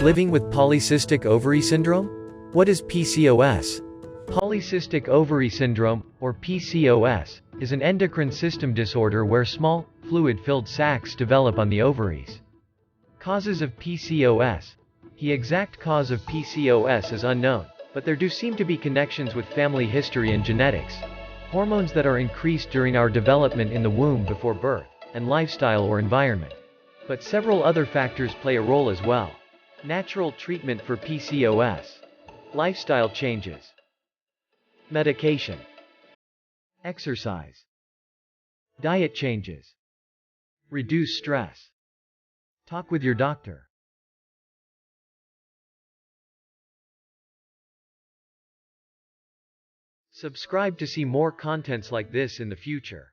Living with polycystic ovary syndrome? What is PCOS? Polycystic ovary syndrome, or PCOS, is an endocrine system disorder where small, fluid-filled sacs develop on the ovaries. Causes of PCOS. The exact cause of PCOS is unknown, but there do seem to be connections with family history and genetics, hormones that are increased during our development in the womb before birth, and lifestyle or environment. But several other factors play a role as well. Natural treatment for PCOS. Lifestyle changes. Medication. Exercise. Diet changes. Reduce stress. Talk with your doctor. Subscribe to see more contents like this in the future.